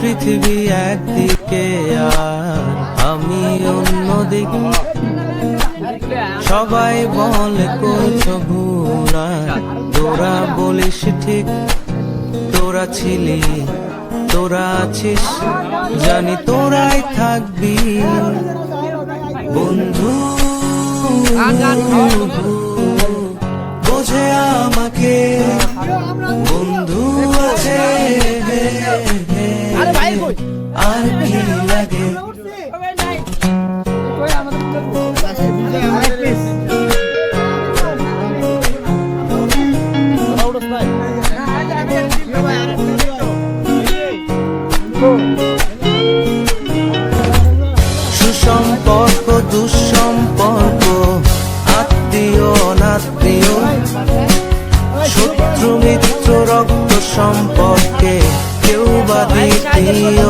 পৃথিবী একদিকে আর আমি অন্যদিকে। সবাই বলে করছো ভুল, তোরা বলিস ঠিক। তোরা ছিলি, তোরা আছিস, জানি তোরাই থাকবি বন্ধু। বোঝে আমাকে বন্ধু আছে, আর কি লাগে। সুসম্পর্ক দুঃসম্পর্ক, আত্মীয় অনাত্মীয়, শত্রু মিত্র রক্ত সম্পর্কে কেউ বা দ্বিতীয়।